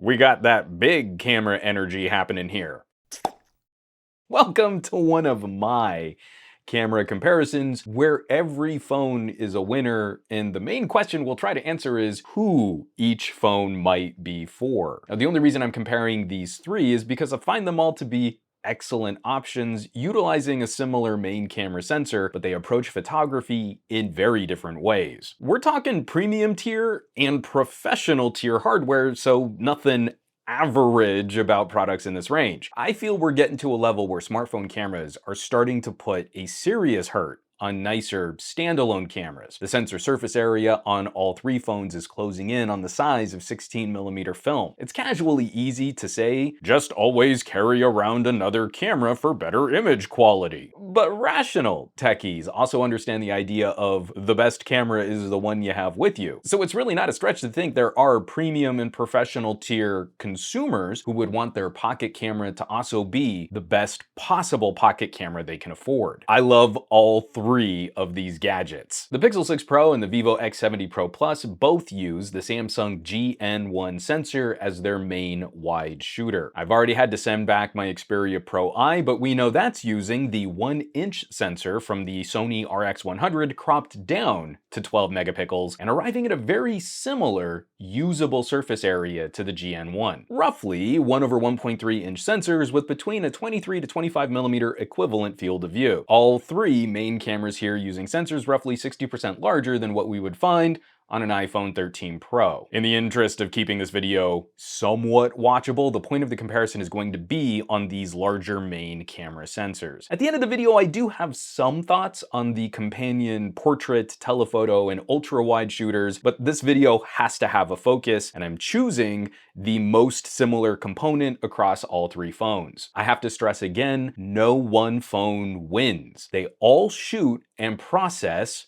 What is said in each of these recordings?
We got that big camera energy happening here. Welcome to one of my camera comparisons where every phone is a winner, and the main question we'll try to answer is who each phone might be for. Now, the only reason I'm comparing these three is because I find them all to be excellent options utilizing a similar main camera sensor, but they approach photography in very different ways. We're talking premium tier and professional tier hardware, so nothing average about products in this range. I feel we're getting to a level where smartphone cameras are starting to put a serious hurt on nicer standalone cameras. The sensor surface area on all three phones is closing in on the size of 16mm film. It's casually easy to say, just always carry around another camera for better image quality. But rational techies also understand the idea of the best camera is the one you have with you. So it's really not a stretch to think there are premium and professional tier consumers who would want their pocket camera to also be the best possible pocket camera they can afford. I love all three of these gadgets. The Pixel 6 Pro and the Vivo X70 Pro Plus both use the Samsung GN1 sensor as their main wide shooter. I've already had to send back my XPERIA Pro I, but we know that's using the 1-inch sensor from the Sony RX100 cropped down to 12 megapixels and arriving at a very similar usable surface area to the GN1. Roughly 1/1.3-inch sensors with between a 23 to 25mm equivalent field of view. All three main cameras here using sensors roughly 60% larger than what we would find on an iPhone 13 Pro. In the interest of keeping this video somewhat watchable, the point of the comparison is going to be on these larger main camera sensors. At the end of the video, I do have some thoughts on the companion portrait, telephoto, and ultra-wide shooters, but this video has to have a focus, and I'm choosing the most similar component across all three phones. I have to stress again, no one phone wins. They all shoot and process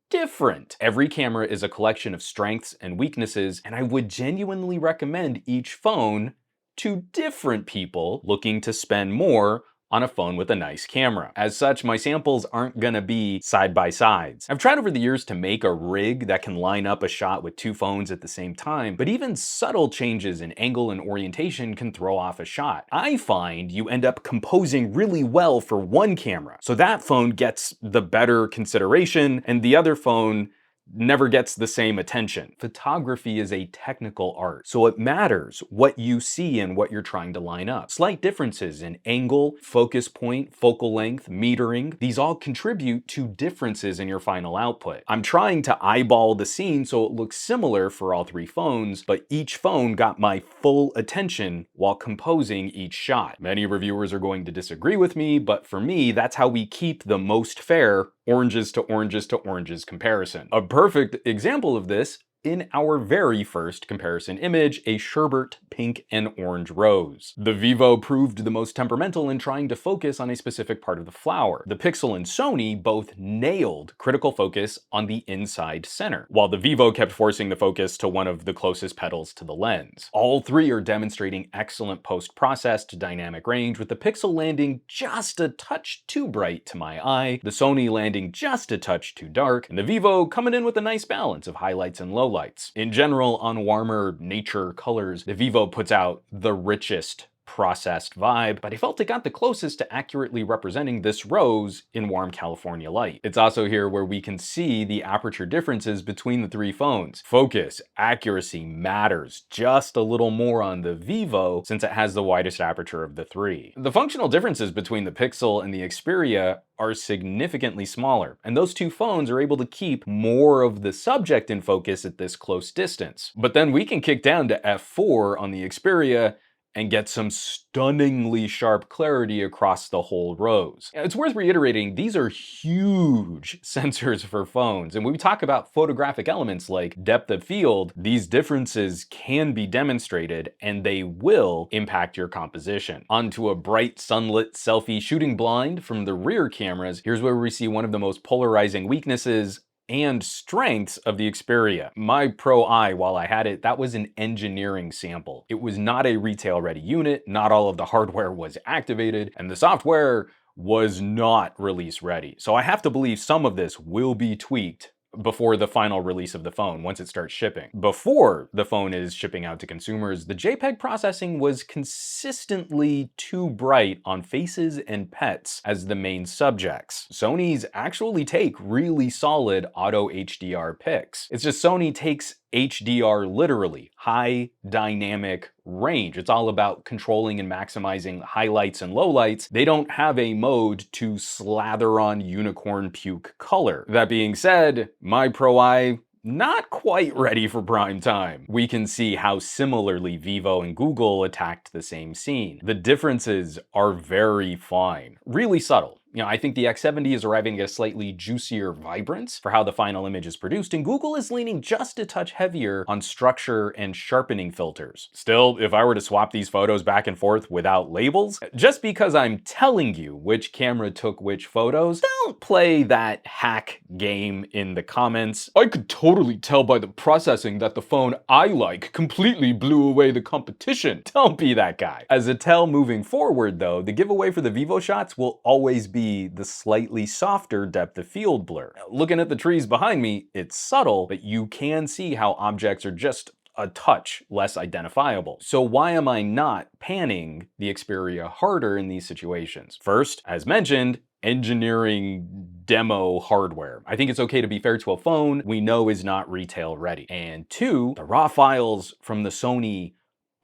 different. Every camera is a collection of strengths and weaknesses, and I would genuinely recommend each phone to different people looking to spend more on a phone with a nice camera. As such, my samples aren't gonna be side by sides. I've tried over the years to make a rig that can line up a shot with two phones at the same time, but even subtle changes in angle and orientation can throw off a shot. I find you end up composing really well for one camera, so that phone gets the better consideration and the other phone never gets the same attention. Photography is a technical art, so it matters what you see and what you're trying to line up. Slight differences in angle, focus point, focal length, metering, these all contribute to differences in your final output. I'm trying to eyeball the scene so it looks similar for all three phones, but each phone got my full attention while composing each shot. Many reviewers are going to disagree with me, but for me, that's how we keep the most fair oranges to oranges to oranges comparison. A perfect example of this in our very first comparison image, a sherbet pink and orange rose. The Vivo proved the most temperamental in trying to focus on a specific part of the flower. The Pixel and Sony both nailed critical focus on the inside center, while the Vivo kept forcing the focus to one of the closest petals to the lens. All three are demonstrating excellent post-processed dynamic range, with the Pixel landing just a touch too bright to my eye, the Sony landing just a touch too dark, and the Vivo coming in with a nice balance of highlights and lowlights. In general, on warmer nature colors, the Vivo puts out the richest processed vibe, but I felt it got the closest to accurately representing this rose in warm California light. It's also here where we can see the aperture differences between the three phones. Focus, accuracy matters just a little more on the Vivo since it has the widest aperture of the three. The functional differences between the Pixel and the Xperia are significantly smaller, and those two phones are able to keep more of the subject in focus at this close distance. But then we can kick down to f4 on the Xperia and get some stunningly sharp clarity across the whole rose. It's worth reiterating, these are huge sensors for phones, and when we talk about photographic elements like depth of field, these differences can be demonstrated and they will impact your composition. Onto a bright sunlit selfie shooting blind from the rear cameras, here's where we see one of the most polarizing weaknesses and strengths of the Xperia. My Pro I, while I had it, that was an engineering sample. It was not a retail ready unit, not all of the hardware was activated, and the software was not release ready. So I have to believe some of this will be tweaked before the final release of the phone, once it starts shipping. Before the phone is shipping out to consumers, the Jpeg processing was consistently too bright on faces and pets as the main subjects. Sony's actually take really solid auto HDR pics. It's just Sony takes HDR literally, high dynamic range. It's all about controlling and maximizing highlights and lowlights. They don't have a mode to slather on unicorn puke color. That being said, my Pro I not quite ready for prime time. We can see how similarly Vivo and Google attacked the same scene. The differences are very fine, really subtle. I think the X70 is arriving at a slightly juicier vibrance for how the final image is produced, and Google is leaning just a touch heavier on structure and sharpening filters. Still, if I were to swap these photos back and forth without labels, just because I'm telling you which camera took which photos, don't play that hack game in the comments. I could totally tell by the processing that the phone I like completely blew away the competition. Don't be that guy. As a tell moving forward though, the giveaway for the Vivo shots will always be the slightly softer depth of field blur. Now, looking at the trees behind me, it's subtle, but you can see how objects are just a touch less identifiable. So why am I not panning the XPERIA harder in these situations? First, as mentioned, engineering demo hardware. I think it's okay to be fair to a phone we know is not retail ready. And two, the raw files from the Sony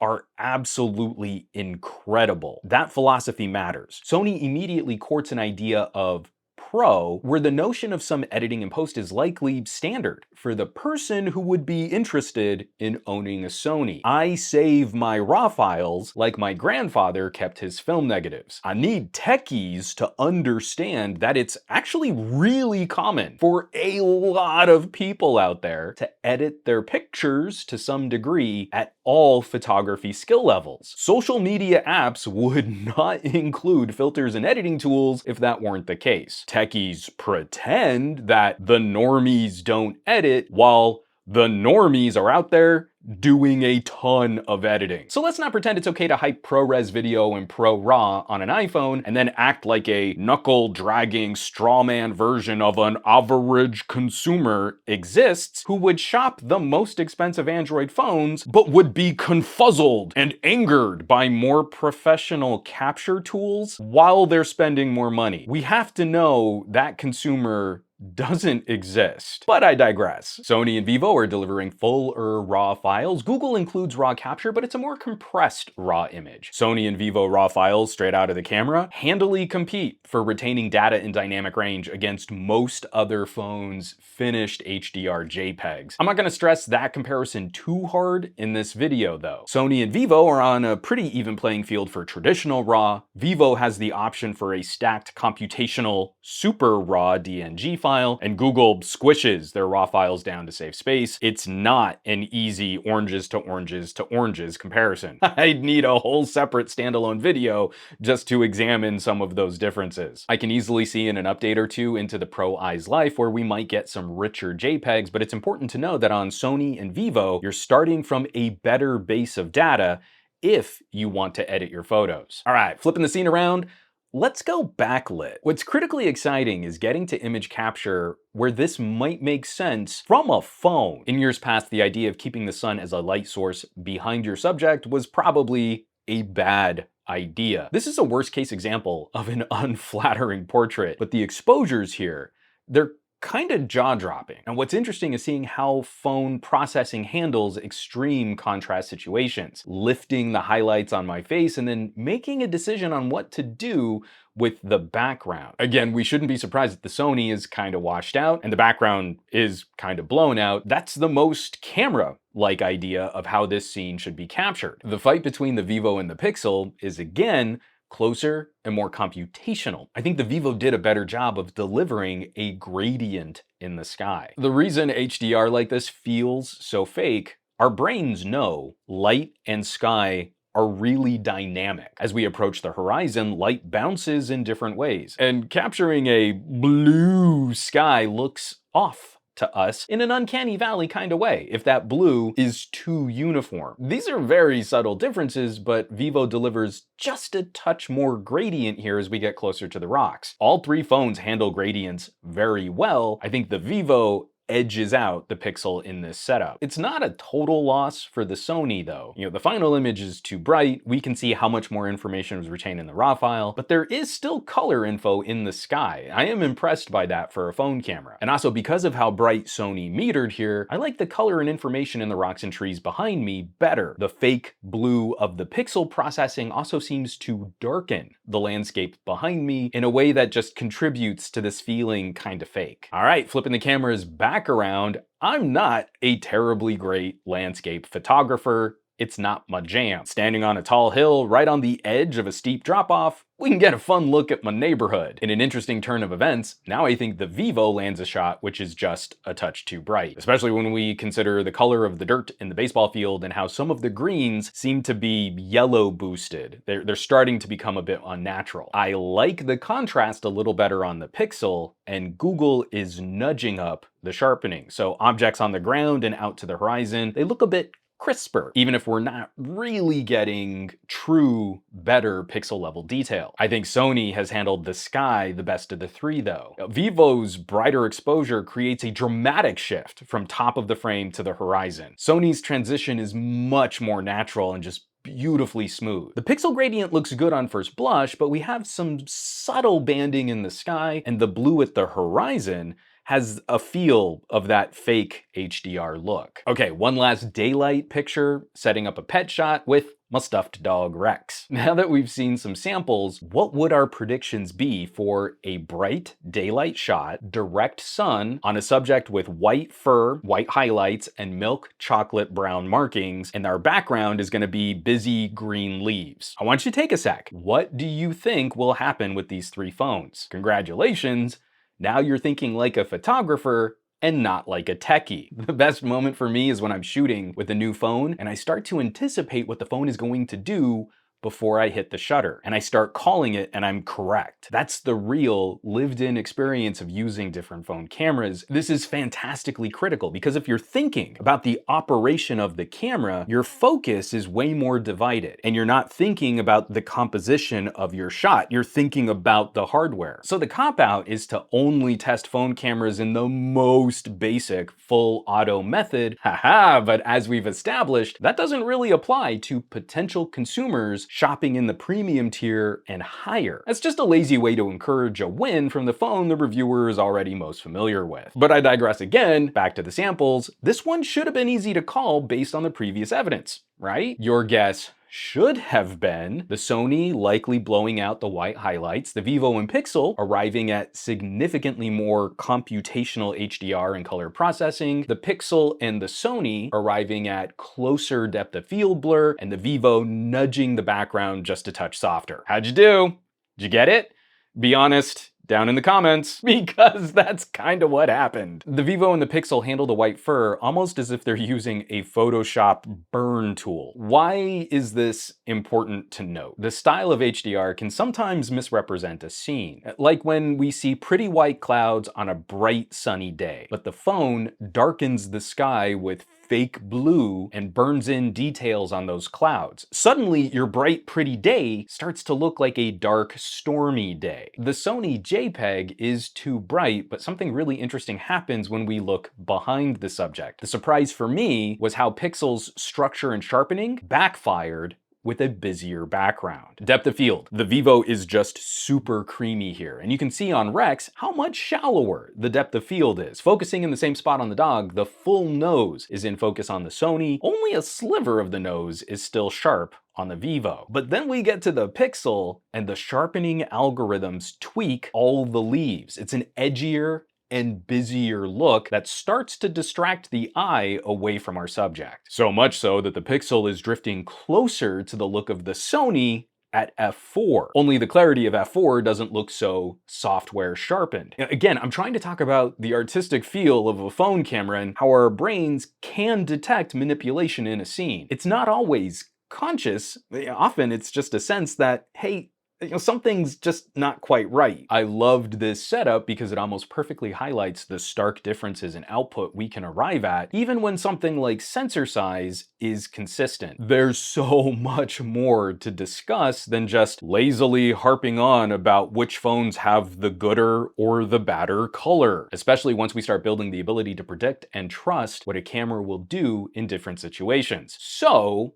are absolutely incredible. That philosophy matters. Sony immediately courts an idea of Pro, where the notion of some editing and post is likely standard for the person who would be interested in owning a Sony. I save my raw files like my grandfather kept his film negatives. I need techies to understand that it's actually really common for a lot of people out there to edit their pictures to some degree at all photography skill levels. Social media apps would not include filters and editing tools if that weren't the case. Techies pretend that the normies don't edit while the normies are out there doing a ton of editing. So let's not pretend it's okay to hype ProRes video and Pro RAW on an iPhone and then act like a knuckle-dragging strawman version of an average consumer exists who would shop the most expensive Android phones but would be confuzzled and angered by more professional capture tools while they're spending more money. We have to know that consumer doesn't exist. But I digress. Sony and Vivo are delivering fuller RAW files. Google includes RAW capture, but it's a more compressed RAW image. Sony and Vivo RAW files straight out of the camera handily compete for retaining data in dynamic range against most other phones' finished HDR JPEGs. I'm not gonna stress that comparison too hard in this video though. Sony and Vivo are on a pretty even playing field for traditional RAW. Vivo has the option for a stacked computational super RAW DNG file, and Google squishes their raw files down to save space. It's not an easy oranges to oranges to oranges comparison. I'd need a whole separate standalone video just to examine some of those differences. I can easily see in an update or two into the Pro I's life where we might get some richer JPEGs, but it's important to know that on Sony and Vivo, you're starting from a better base of data if you want to edit your photos. All right, flipping the scene around, let's go backlit. What's critically exciting is getting to image capture where this might make sense from a phone. In years past, the idea of keeping the sun as a light source behind your subject was probably a bad idea. This is a worst case example of an unflattering portrait, but the exposures here, they're kind of jaw-dropping. And what's interesting is seeing how phone processing handles extreme contrast situations, lifting the highlights on my face and then making a decision on what to do with the background. Again, we shouldn't be surprised that the Sony is kind of washed out and the background is kind of blown out. That's the most camera-like idea of how this scene should be captured. The fight between the Vivo and the Pixel is again closer and more computational. I think the Vivo did a better job of delivering a gradient in the sky. The reason HDR like this feels so fake, our brains know light and sky are really dynamic. As we approach the horizon, light bounces in different ways, and capturing a blue sky looks off to us in an uncanny valley kind of way if that blue is too uniform. These are very subtle differences, but Vivo delivers just a touch more gradient here as we get closer to the rocks. All three phones handle gradients very well. I think the Vivo edges out the Pixel in this setup. It's not a total loss for the Sony though. The final image is too bright. We can see how much more information was retained in the raw file, but there is still color info in the sky. I am impressed by that for a phone camera. And also because of how bright Sony metered here, I like the color and information in the rocks and trees behind me better. The fake blue of the Pixel processing also seems to darken the landscape behind me in a way that just contributes to this feeling kind of fake. All right, flipping the cameras back around, I'm not a terribly great landscape photographer. It's not my jam. Standing on a tall hill right on the edge of a steep drop-off, we can get a fun look at my neighborhood. In an interesting turn of events, now I think the Vivo lands a shot which is just a touch too bright, especially when we consider the color of the dirt in the baseball field and how some of the greens seem to be yellow boosted. They're starting to become a bit unnatural. I like the contrast a little better on the Pixel, and Google is nudging up the sharpening. So objects on the ground and out to the horizon, they look a bit crisper, even if we're not really getting true, better pixel level detail. I think Sony has handled the sky the best of the three though. Vivo's brighter exposure creates a dramatic shift from top of the frame to the horizon. Sony's transition is much more natural and just beautifully smooth. The pixel gradient looks good on first blush, but we have some subtle banding in the sky, and the blue at the horizon has a feel of that fake HDR look. Okay, one last daylight picture, setting up a pet shot with my stuffed dog Rex. Now that we've seen some samples, what would our predictions be for a bright daylight shot, direct sun, on a subject with white fur, white highlights, and milk chocolate brown markings, and our background is gonna be busy green leaves? I want you to take a sec. What do you think will happen with these three phones? Congratulations. Now you're thinking like a photographer and not like a techie. The best moment for me is when I'm shooting with a new phone and I start to anticipate what the phone is going to do before I hit the shutter, and I start calling it and I'm correct. That's the real lived-in experience of using different phone cameras. This is fantastically critical because if you're thinking about the operation of the camera, your focus is way more divided and you're not thinking about the composition of your shot, you're thinking about the hardware. So the cop-out is to only test phone cameras in the most basic full auto method, but as we've established, that doesn't really apply to potential consumers shopping in the premium tier and higher. That's just a lazy way to encourage a win from the phone the reviewer is already most familiar with. But I digress again, back to the samples. This one should have been easy to call based on the previous evidence, right? Your guess should have been the Sony likely blowing out the white highlights, the Vivo and Pixel arriving at significantly more computational HDR and color processing, the Pixel and the Sony arriving at closer depth of field blur, and the Vivo nudging the background just a touch softer. How'd you do? Did you get it? Be honest down in the comments, because that's kind of what happened. The Vivo and the Pixel handle the white fur almost as if they're using a Photoshop burn tool. Why is this important to note? The style of HDR can sometimes misrepresent a scene, like when we see pretty white clouds on a bright sunny day, but the phone darkens the sky with fake blue and burns in details on those clouds. Suddenly, your bright, pretty day starts to look like a dark, stormy day. The Sony Jpeg is too bright, but something really interesting happens when we look behind the subject. The surprise for me was how Pixel's structure and sharpening backfired with a busier background. Depth of field. The Vivo is just super creamy here, and you can see on Rex how much shallower the depth of field is. Focusing in the same spot on the dog, the full nose is in focus on the Sony. Only a sliver of the nose is still sharp on the Vivo. But then we get to the Pixel, and the sharpening algorithms tweak all the leaves. It's an edgier and busier look that starts to distract the eye away from our subject. So much so that the Pixel is drifting closer to the look of the Sony at f4. Only the clarity of f4 doesn't look so software sharpened. Again, I'm trying to talk about the artistic feel of a phone camera and how our brains can detect manipulation in a scene. It's not always conscious. Often it's just a sense that, hey, something's just not quite right. I loved this setup because it almost perfectly highlights the stark differences in output we can arrive at, even when something like sensor size is consistent. There's so much more to discuss than just lazily harping on about which phones have the gooder or the badder color, especially once we start building the ability to predict and trust what a camera will do in different situations. So,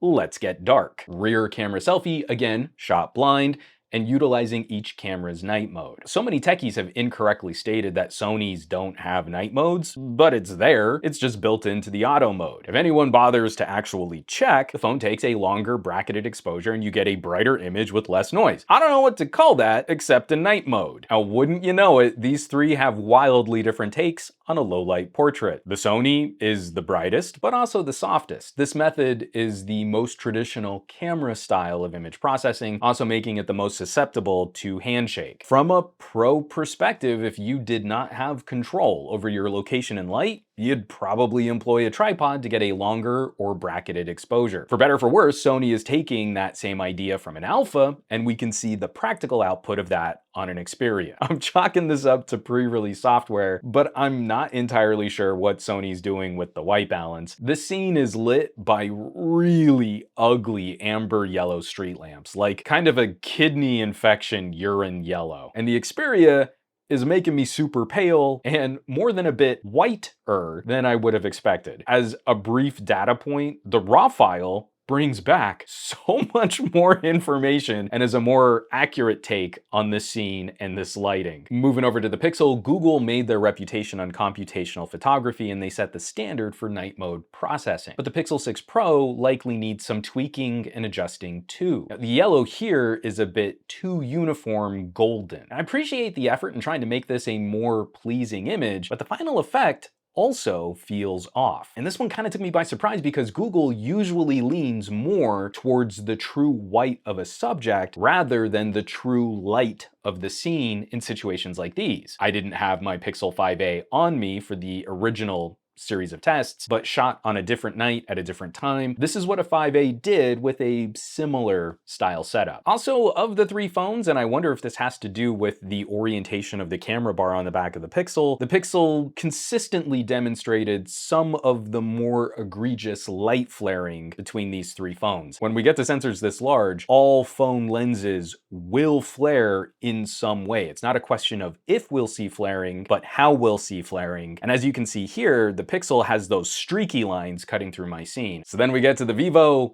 let's get dark. Rear camera selfie, again, shot blind, and utilizing each camera's night mode. So many techies have incorrectly stated that Sonys don't have night modes, but it's there. It's just built into the auto mode. If anyone bothers to actually check, the phone takes a longer bracketed exposure and you get a brighter image with less noise. I don't know what to call that except a night mode. Now, wouldn't you know it, these three have wildly different takes on a low light portrait. The Sony is the brightest, but also the softest. This method is the most traditional camera style of image processing, also making it the most susceptible to handshake. From a pro perspective, if you did not have control over your location and light, you'd probably employ a tripod to get a longer or bracketed exposure. For better or for worse, Sony is taking that same idea from an Alpha, and we can see the practical output of that on an Xperia. I'm chalking this up to pre-release software, but I'm not entirely sure what Sony's doing with the white balance. This scene is lit by really ugly amber yellow street lamps, like kind of a kidney infection urine yellow. And the Xperia is making me super pale and more than a bit whiter than I would have expected. As a brief data point, the RAW file brings back so much more information and is a more accurate take on this scene and this lighting. Moving over to the Pixel, Google made their reputation on computational photography and they set the standard for night mode processing. But the Pixel 6 Pro likely needs some tweaking and adjusting too. Now, the yellow here is a bit too uniform golden. I appreciate the effort in trying to make this a more pleasing image, but the final effect also feels off. And this one kind of took me by surprise because Google usually leans more towards the true white of a subject rather than the true light of the scene in situations like these. I didn't have my Pixel 5a on me for the original series of tests, but shot on a different night at a different time. This is what a 5A did with a similar style setup. Also, of the three phones, and I wonder if this has to do with the orientation of the camera bar on the back of the Pixel consistently demonstrated some of the more egregious light flaring between these three phones. When we get to sensors this large, all phone lenses will flare in some way. It's not a question of if we'll see flaring, but how we'll see flaring. And as you can see here, the Pixel has those streaky lines cutting through my scene. So then we get to the Vivo,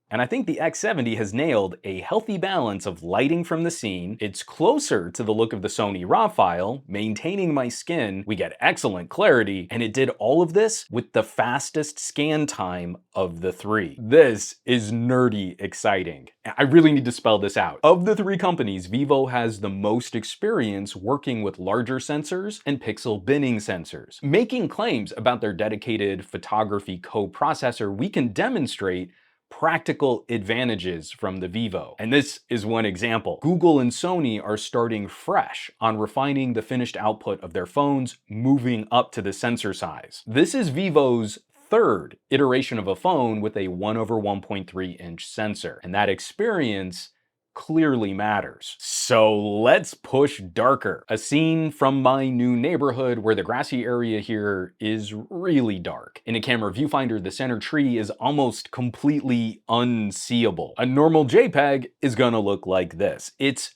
and I think the X70 has nailed a healthy balance of lighting from the scene. It's closer to the look of the Sony RAW file, maintaining my skin. We get excellent clarity, and it did all of this with the fastest scan time of the three. This is nerdy exciting. I really need to spell this out. Of the three companies, Vivo has the most experience working with larger sensors and pixel binning sensors. Making claims about their dedicated photography co-processor, we can demonstrate practical advantages from the Vivo. And this is one example. Google and Sony are starting fresh on refining the finished output of their phones, moving up to the sensor size. This is Vivo's third iteration of a phone with a 1/1.3-inch sensor, and that experience clearly matters. So let's push darker. A scene from my new neighborhood where the grassy area here is really dark. In a camera viewfinder, the center tree is almost completely unseeable. A normal JPEG is gonna look like this. It's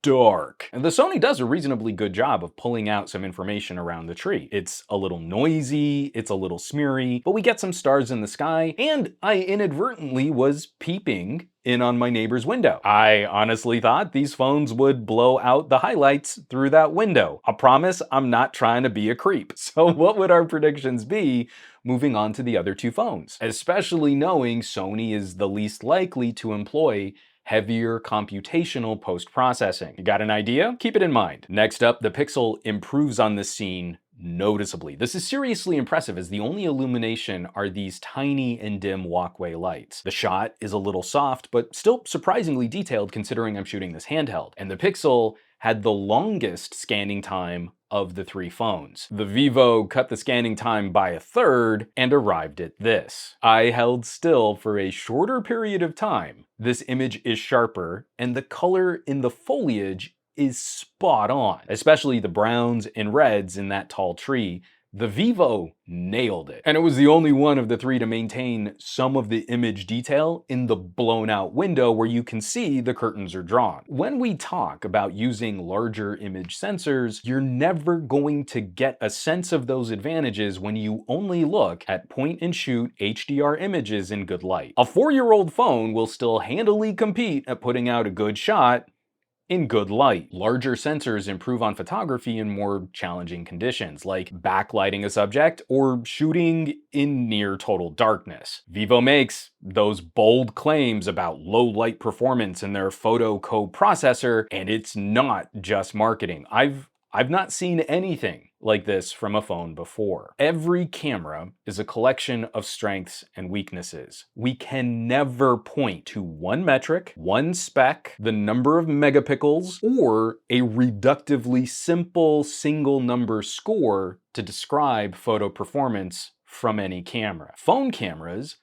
dark. And the Sony does a reasonably good job of pulling out some information around the tree. It's a little noisy, it's a little smeary, but we get some stars in the sky, and I inadvertently was peeping in on my neighbor's window. I honestly thought these phones would blow out the highlights through that window. I promise I'm not trying to be a creep. So what would our predictions be moving on to the other two phones? Especially knowing Sony is the least likely to employ heavier computational post-processing. You got an idea? Keep it in mind. Next up, the Pixel improves on this scene noticeably. This is seriously impressive as the only illumination are these tiny and dim walkway lights. The shot is a little soft, but still surprisingly detailed considering I'm shooting this handheld. And the Pixel had the longest scanning time of the three phones. The Vivo cut the scanning time by a third and arrived at this. I held still for a shorter period of time. This image is sharper, and the color in the foliage is spot on, especially the browns and reds in that tall tree. The Vivo nailed it. And it was the only one of the three to maintain some of the image detail in the blown out window where you can see the curtains are drawn. When we talk about using larger image sensors, you're never going to get a sense of those advantages when you only look at point and shoot HDR images in good light. A 4-year-old phone will still handily compete at putting out a good shot in good light. Larger sensors improve on photography in more challenging conditions, like backlighting a subject or shooting in near total darkness. Vivo makes those bold claims about low light performance in their photo co-processor, and it's not just marketing. I've not seen anything like this from a phone before. Every camera is a collection of strengths and weaknesses. We can never point to one metric, one spec, the number of megapixels, or a reductively simple single number score to describe photo performance from any camera. Phone cameras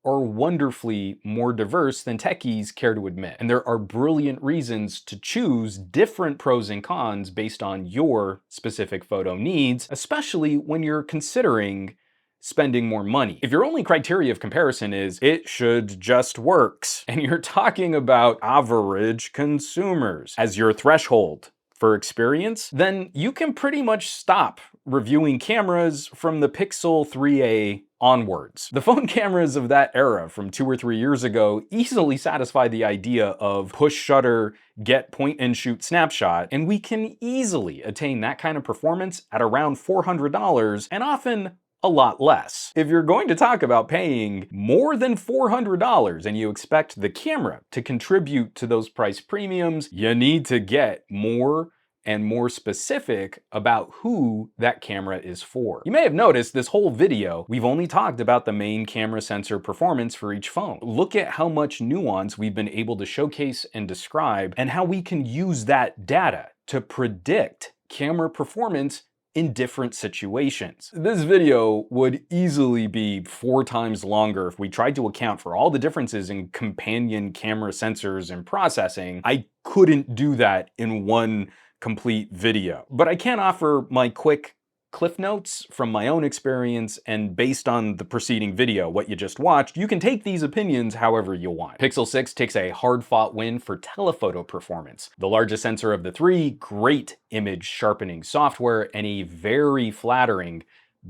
are wonderfully more diverse than techies care to admit. And there are brilliant reasons to choose different pros and cons based on your specific photo needs, especially when you're considering spending more money. If your only criteria of comparison is it should just works, and you're talking about average consumers as your threshold for experience, then you can pretty much stop reviewing cameras from the Pixel 3a onwards. The phone cameras of that era from 2 or 3 years ago easily satisfy the idea of push shutter, get point and shoot snapshot, and we can easily attain that kind of performance at around $400 and often a lot less. If you're going to talk about paying more than $400 and you expect the camera to contribute to those price premiums, you need to get more and more specific about who that camera is for. You may have noticed this whole video, we've only talked about the main camera sensor performance for each phone. Look at how much nuance we've been able to showcase and describe, and how we can use that data to predict camera performance in different situations. This video would easily be 4 times longer if we tried to account for all the differences in companion camera sensors and processing. I couldn't do that in one complete video. But I can offer my quick cliff notes from my own experience, and based on the preceding video, what you just watched, you can take these opinions however you want. Pixel 6 takes a hard-fought win for telephoto performance. The largest sensor of the three, great image sharpening software, and a very flattering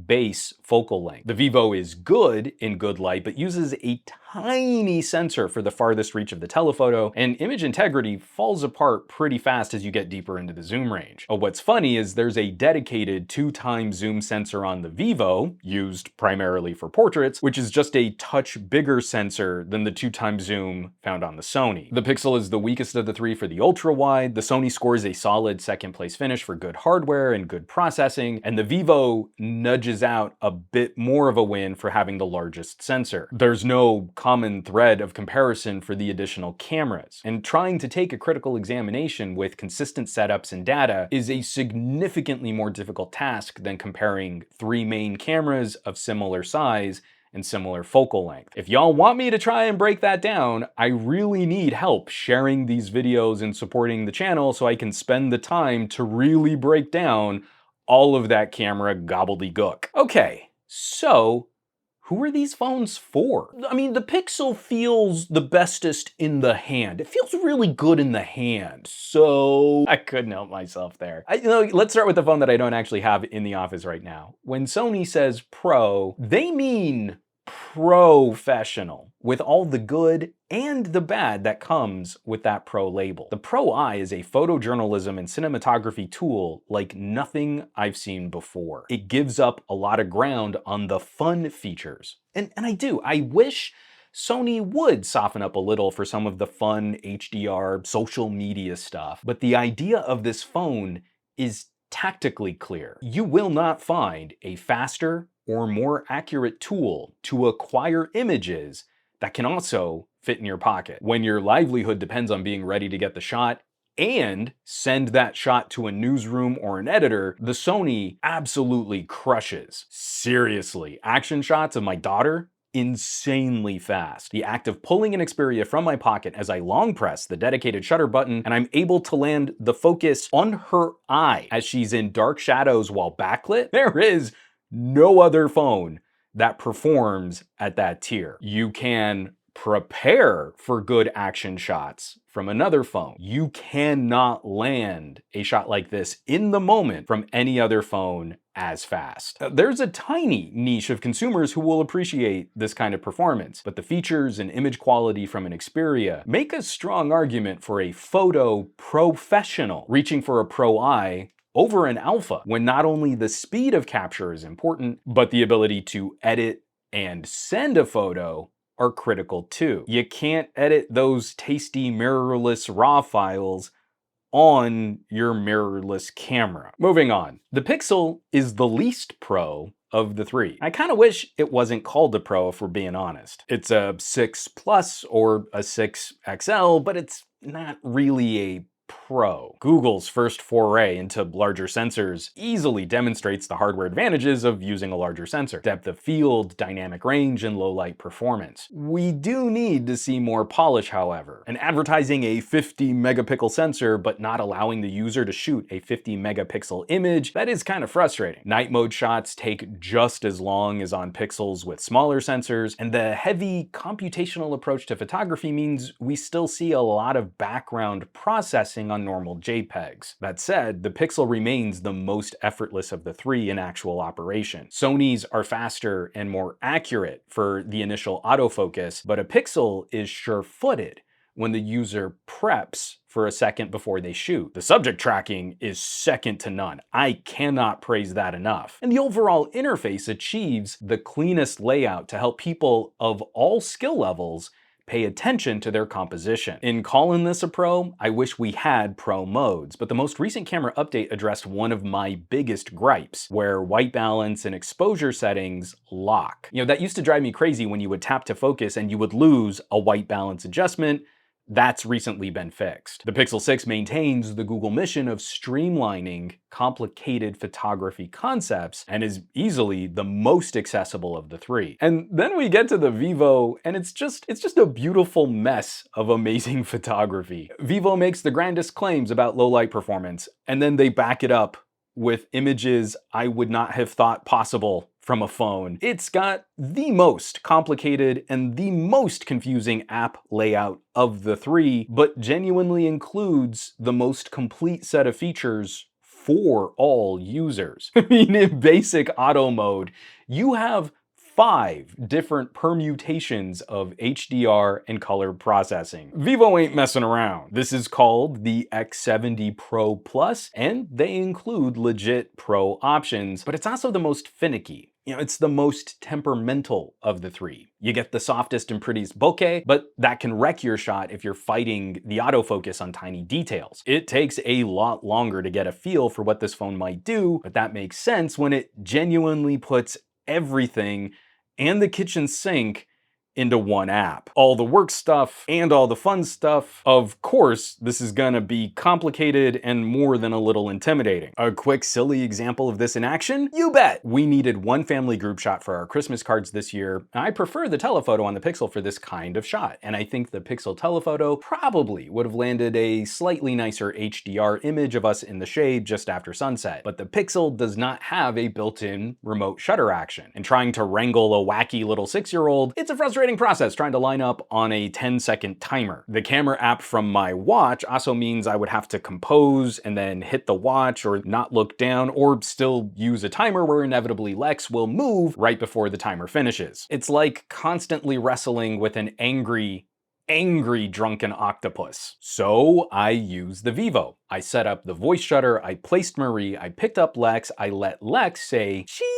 base focal length. The Vivo is good in good light, but uses a tiny sensor for the farthest reach of the telephoto, and image integrity falls apart pretty fast as you get deeper into the zoom range. What's funny is there's a dedicated 2x zoom sensor on the Vivo, used primarily for portraits, which is just a touch bigger sensor than the 2x zoom found on the Sony. The Pixel is the weakest of the three for the ultra-wide, the Sony scores a solid second place finish for good hardware and good processing, and the Vivo nudges out a bit more of a win for having the largest sensor. There's no common thread of comparison for the additional cameras, and trying to take a critical examination with consistent setups and data is a significantly more difficult task than comparing 3 main cameras of similar size and similar focal length. If y'all want me to try and break that down, I really need help sharing these videos and supporting the channel so I can spend the time to really break down all of that camera gobbledygook. Okay, so who are these phones for? I mean, the Pixel feels the bestest in the hand. It feels really good in the hand, so I couldn't help myself there. Let's start with the phone that I don't actually have in the office right now. When Sony says pro, they mean professional, with all the good and the bad that comes with that pro label. The Pro Eye is a photojournalism and cinematography tool like nothing I've seen before. It gives up a lot of ground on the fun features. And I wish Sony would soften up a little for some of the fun HDR social media stuff. But the idea of this phone is tactically clear. You will not find a faster or more accurate tool to acquire images that can also fit in your pocket. When your livelihood depends on being ready to get the shot and send that shot to a newsroom or an editor, the Sony absolutely crushes. Seriously, action shots of my daughter, insanely fast. The act of pulling an Xperia from my pocket as I long press the dedicated shutter button, and I'm able to land the focus on her eye as she's in dark shadows while backlit. There is no other phone that performs at that tier. You can prepare for good action shots from another phone. You cannot land a shot like this in the moment from any other phone as fast. There's a tiny niche of consumers who will appreciate this kind of performance, but the features and image quality from an Xperia make a strong argument for a photo professional reaching for a Pro I over an Alpha, when not only the speed of capture is important, but the ability to edit and send a photo are critical too. You can't edit those tasty mirrorless RAW files on your mirrorless camera. Moving on. The Pixel is the least pro of the three. I kind of wish it wasn't called a Pro if we're being honest. It's a 6 Plus or a 6 XL, but it's not really a Pro. Google's first foray into larger sensors easily demonstrates the hardware advantages of using a larger sensor. Depth of field, dynamic range, and low light performance. We do need to see more polish, however. And advertising a 50 megapixel sensor but not allowing the user to shoot a 50 megapixel image, that is kind of frustrating. Night mode shots take just as long as on Pixels with smaller sensors, and the heavy computational approach to photography means we still see a lot of background processing on normal JPEGs. That said, the Pixel remains the most effortless of the three in actual operation. Sony's are faster and more accurate for the initial autofocus, but a Pixel is sure-footed when the user preps for a second before they shoot. The subject tracking is second to none. I cannot praise that enough. And the overall interface achieves the cleanest layout to help people of all skill levels pay attention to their composition. In calling this a Pro, I wish we had Pro modes, but the most recent camera update addressed one of my biggest gripes, where white balance and exposure settings lock. You know, that used to drive me crazy when you would tap to focus and you would lose a white balance adjustment. That's recently been fixed. The Pixel 6 maintains the Google mission of streamlining complicated photography concepts and is easily the most accessible of the three. And then we get to the Vivo, and it's just a beautiful mess of amazing photography. Vivo makes the grandest claims about low light performance, and then they back it up with images I would not have thought possible from a phone. It's got the most complicated and the most confusing app layout of the three, but genuinely includes the most complete set of features for all users. I mean, in basic auto mode, you have 5 different permutations of HDR and color processing. Vivo ain't messing around. This is called the X70 Pro Plus, and they include legit Pro options, but it's also the most finicky. You know, it's the most temperamental of the three. You get the softest and prettiest bokeh, but that can wreck your shot if you're fighting the autofocus on tiny details. It takes a lot longer to get a feel for what this phone might do, but that makes sense when it genuinely puts everything and the kitchen sink into one app. All the work stuff and all the fun stuff. Of course, this is gonna be complicated and more than a little intimidating. A quick silly example of this in action? You bet! We needed one family group shot for our Christmas cards this year. I prefer the telephoto on the Pixel for this kind of shot, and I think the Pixel telephoto probably would have landed a slightly nicer HDR image of us in the shade just after sunset. But the Pixel does not have a built-in remote shutter action, and trying to wrangle a wacky little 6-year-old, it's a frustrating process trying to line up on a 10-second timer. The camera app from my watch also means I would have to compose and then hit the watch or not look down or still use a timer where inevitably Lex will move right before the timer finishes. It's like constantly wrestling with an angry drunken octopus. So I use the Vivo. I set up the voice shutter, I placed Marie, I picked up Lex, I let Lex say, cheese.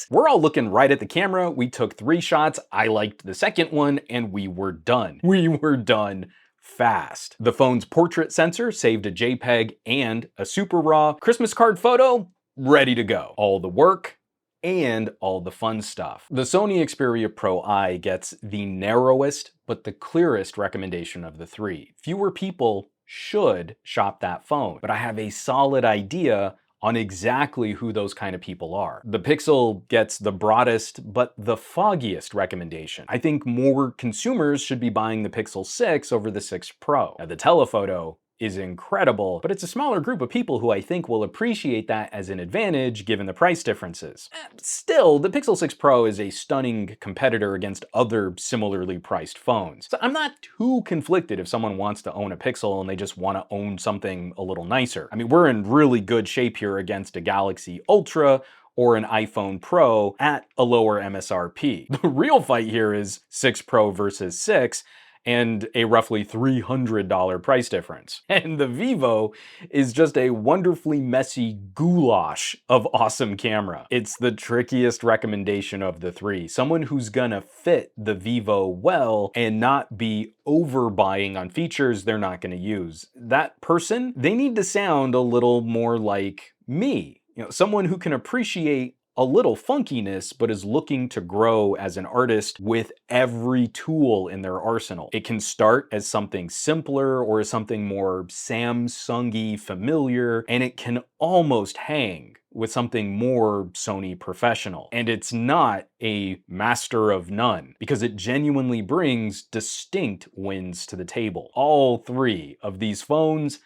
We're all looking right at the camera. We took 3 shots. I liked the second one and we were done. We were done fast. The phone's portrait sensor saved a JPEG and a super raw Christmas card photo, ready to go. All the work and all the fun stuff. The Sony Xperia Pro I gets the narrowest but the clearest recommendation of the three. Fewer people should shop that phone. But I have a solid idea on exactly who those kind of people are. The Pixel gets the broadest but the foggiest recommendation. I think more consumers should be buying the Pixel 6 over the 6 Pro. Now, the telephoto is incredible, but it's a smaller group of people who I think will appreciate that as an advantage given the price differences. Still, the Pixel 6 Pro is a stunning competitor against other similarly priced phones. So I'm not too conflicted if someone wants to own a Pixel and they just want to own something a little nicer. I mean, we're in really good shape here against a Galaxy Ultra or an iPhone Pro at a lower MSRP. The real fight here is 6 Pro versus 6, and a roughly $300 price difference. And the Vivo is just a wonderfully messy goulash of awesome camera. It's the trickiest recommendation of the three. Someone who's gonna fit the Vivo well and not be overbuying on features they're not gonna use. That person, they need to sound a little more like me. You know, someone who can appreciate a little funkiness, but is looking to grow as an artist with every tool in their arsenal. It can start as something simpler or as something more Samsung-y familiar, and it can almost hang with something more Sony professional. And it's not a master of none, because it genuinely brings distinct wins to the table. All three of these phones,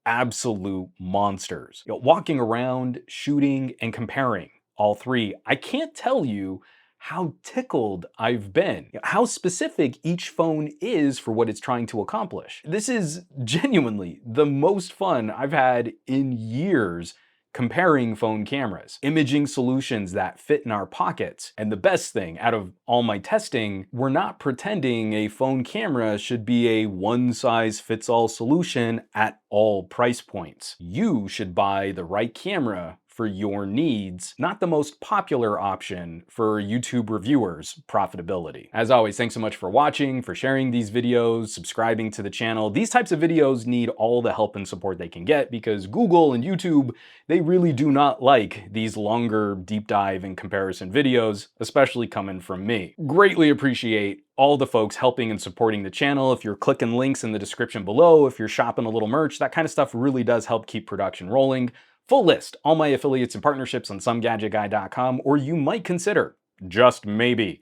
absolute monsters. You know, walking around, shooting, and comparing all three, I can't tell you how tickled I've been, how specific each phone is for what it's trying to accomplish. This is genuinely the most fun I've had in years comparing phone cameras, imaging solutions that fit in our pockets. And the best thing out of all my testing, we're not pretending a phone camera should be a one-size-fits-all solution at all price points. You should buy the right camera for your needs, not the most popular option for YouTube reviewers' profitability. As always, thanks so much for watching, for sharing these videos, subscribing to the channel. These types of videos need all the help and support they can get because Google and YouTube, they really do not like these longer deep dive and comparison videos, especially coming from me. Greatly appreciate all the folks helping and supporting the channel. If you're clicking links in the description below, if you're shopping a little merch, that kind of stuff really does help keep production rolling. Full list, all my affiliates and partnerships on SomeGadgetGuy.com, or you might consider, just maybe,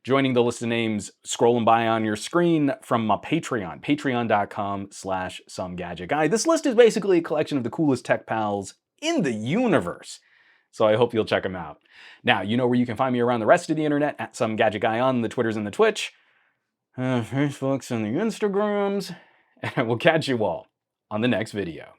joining the list of names scrolling by on your screen from my Patreon, patreon.com/SomeGadgetGuy. This list is basically a collection of the coolest tech pals in the universe, so I hope you'll check them out. Now, you know where you can find me around the rest of the internet, at SomeGadgetGuy on the Twitters and the Twitch, Facebooks and the Instagrams, and I will catch you all on the next video.